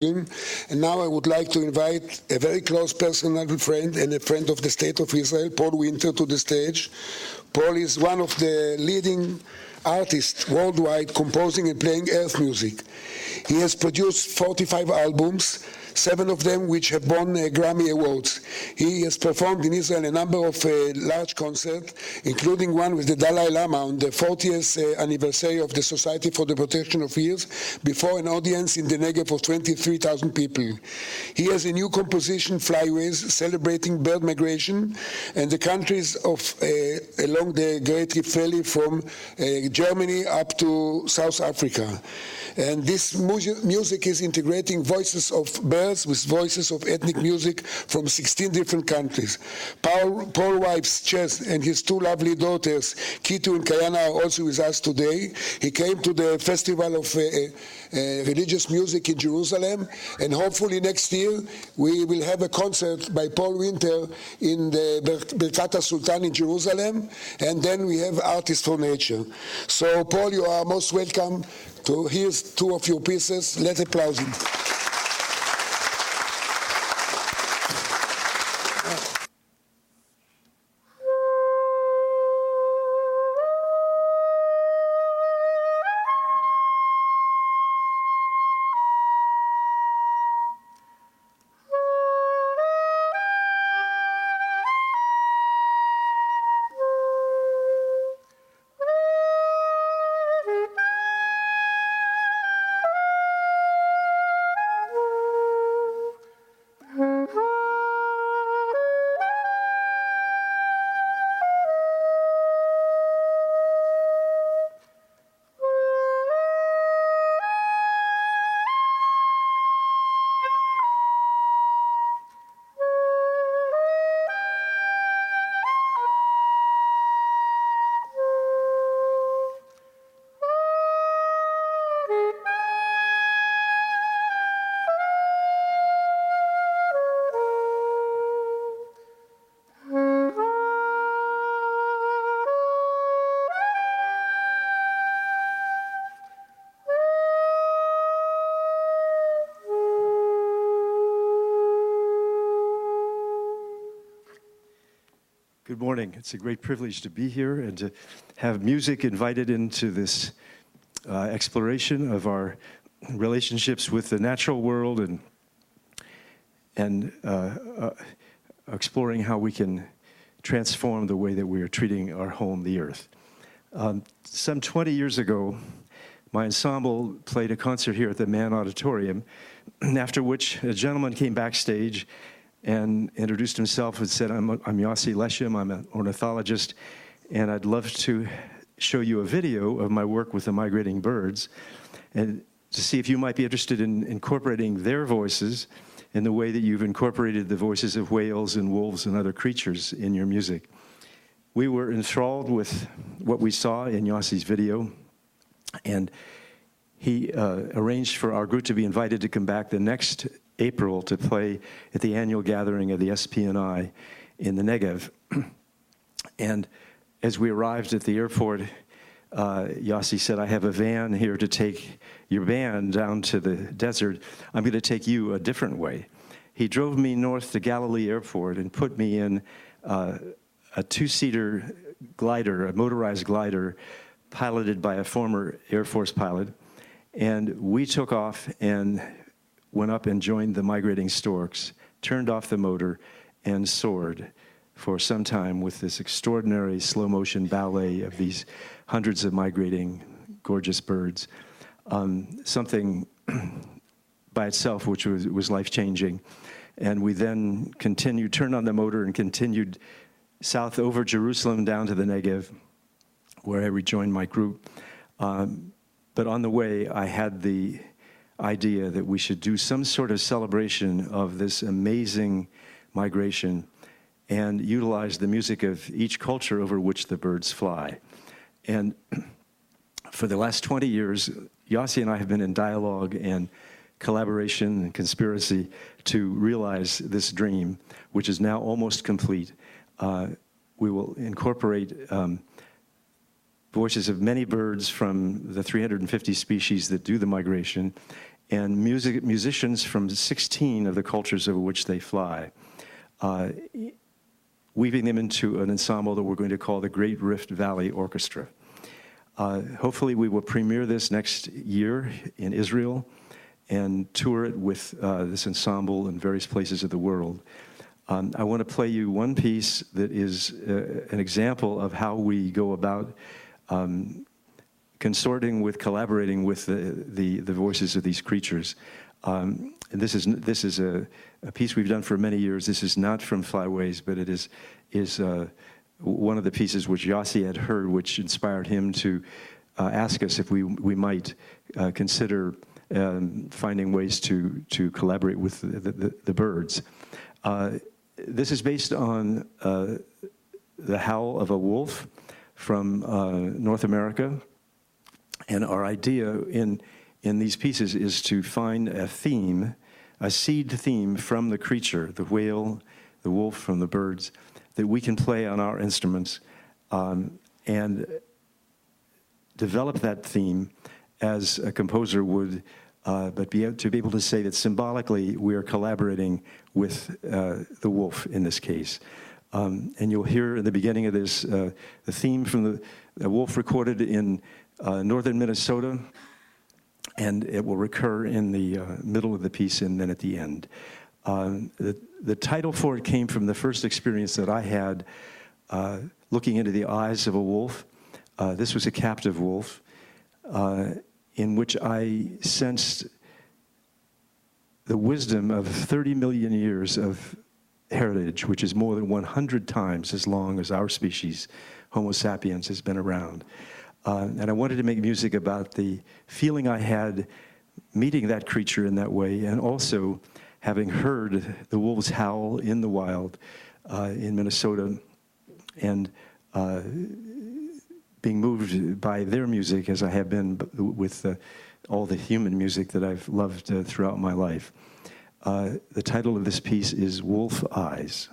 And now I would like to invite a very close personal friend and a friend of the State of Israel, Paul Winter, to the stage. Paul is one of the leading artists worldwide composing and playing earth music. He has produced 45 albums, 7 of them which have won Grammy Awards. He has performed in Israel a number of large concerts, including one with the Dalai Lama on the 40th anniversary of the Society for the Protection of Ears, before an audience in the Negev of 23,000 people. He has a new composition, FLYWAYS, celebrating bird migration and the countries of along the Great Rift Valley from Germany up to South Africa. And this music is integrating voices of birds with voices of ethnic music from 16 different countries. Paul Weib's chess and his 2 lovely daughters, Kitu and Kayana, are also with us today. He came to the Festival of Religious Music in Jerusalem, and hopefully next year we will have a concert by Paul Winter in the Birkat Sultan in Jerusalem, and then we have Artists for Nature. So Paul, you are most welcome to hear 2 of your pieces. Let's applaud him. Good morning. It's a great privilege to be here and to have music invited into this exploration of our relationships with the natural world and exploring how we can transform the way that we are treating our home, the earth. Some 20 years ago, my ensemble played a concert here at the Mann Auditorium, after which a gentleman came backstage and introduced himself and said, I'm Yossi Leshem, I'm an ornithologist, and I'd love to show you a video of my work with the migrating birds, and to see if you might be interested in incorporating their voices in the way that you've incorporated the voices of whales and wolves and other creatures in your music. We were enthralled with what we saw in Yossi's video, and he arranged for our group to be invited to come back the next April to play at the annual gathering of the SPNI in the Negev. And as we arrived at the airport, Yossi said, I have a van here to take your band down to the desert. I'm going to take you a different way. He drove me north to Galilee Airport and put me in a 2-seater glider, a motorized glider, piloted by a former Air Force pilot. And we took off and went up and joined the migrating storks, turned off the motor, and soared for some time with this extraordinary slow-motion ballet of these hundreds of migrating, gorgeous birds. Something by itself which was life-changing. And we then continued, turned on the motor and continued south over Jerusalem down to the Negev, where I rejoined my group. But on the way, I had the idea that we should do some sort of celebration of this amazing migration and utilize the music of each culture over which the birds fly. And for the last 20 years, Yossi and I have been in dialogue and collaboration and conspiracy to realize this dream, which is now almost complete. We will incorporate voices of many birds from the 350 species that do the migration, and musicians from 16 of the cultures over which they fly, weaving them into an ensemble that we're going to call the Great Rift Valley Orchestra. Hopefully we will premiere this next year in Israel and tour it with this ensemble in various places of the world. I want to play you one piece that is an example of how we go about consorting with, collaborating with the voices of these creatures. And this is a piece we've done for many years. This is not from FLYWAYS, but it is one of the pieces which Yossi had heard, which inspired him to ask us if we might consider finding ways to collaborate with the birds. This is based on the howl of a wolf from North America, and our idea in these pieces is to find a theme, a seed theme from the creature, the whale, the wolf, from the birds, that we can play on our instruments and develop that theme as a composer would, but to be able to say that symbolically we are collaborating with the wolf in this case. And you'll hear in the beginning of this the theme from the wolf recorded in northern Minnesota, and it will recur in the middle of the piece and then at the end. The title for it came from the first experience that I had looking into the eyes of a wolf. This was a captive wolf in which I sensed the wisdom of 30 million years of heritage, which is more than 100 times as long as our species, Homo sapiens, has been around. And I wanted to make music about the feeling I had meeting that creature in that way, and also having heard the wolves howl in the wild in Minnesota, and being moved by their music as I have been with all the human music that I've loved throughout my life. The title of this piece is Wolf Eyes.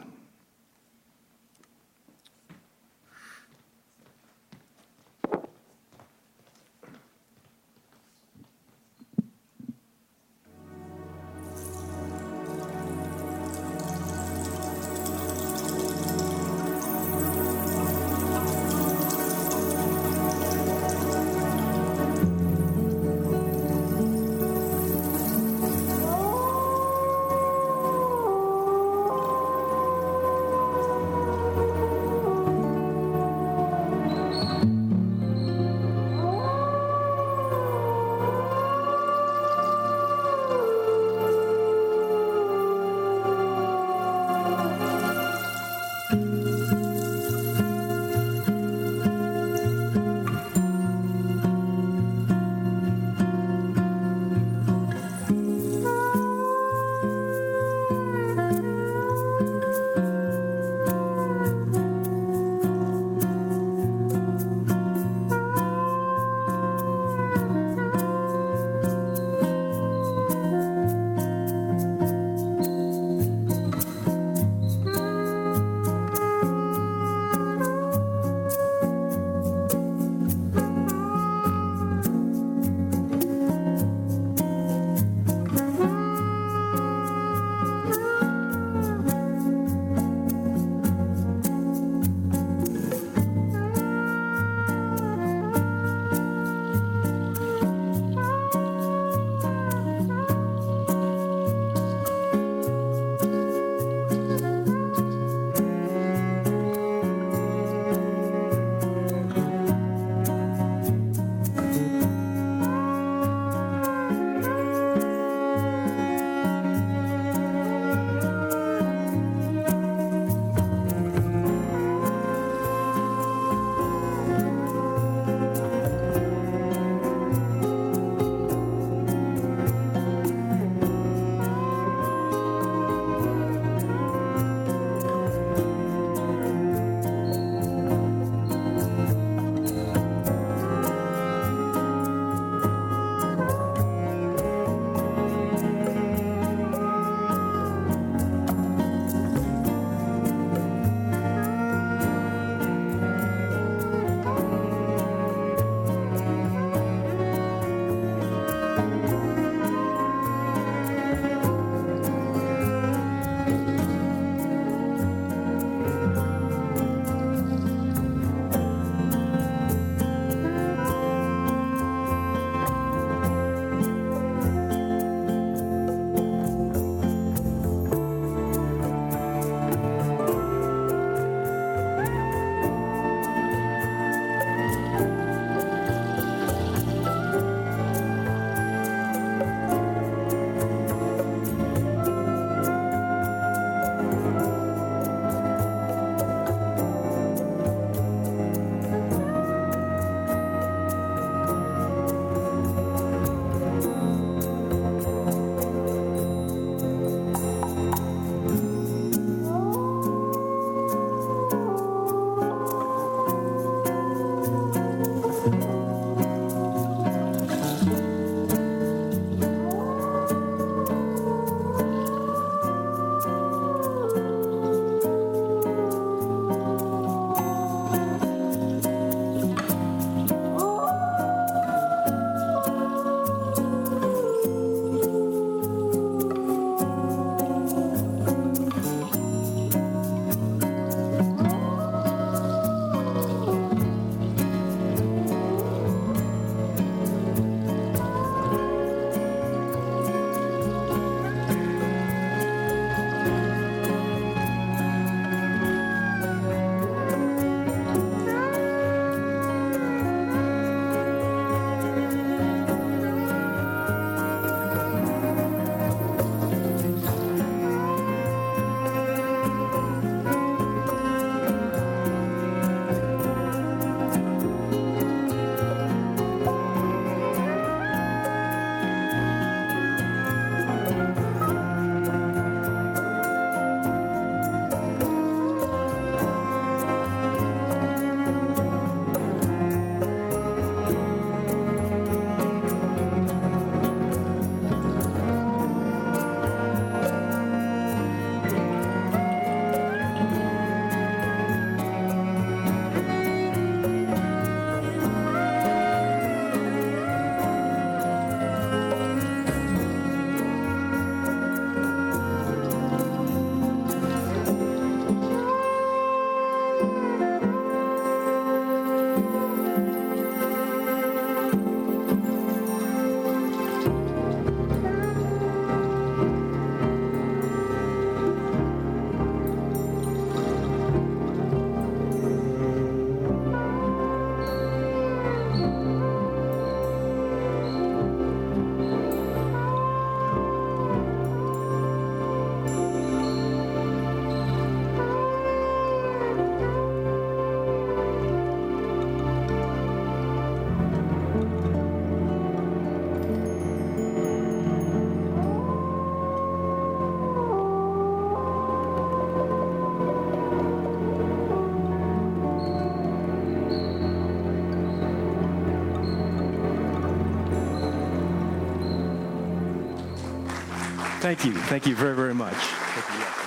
Thank you. Thank you very, very much. Thank you.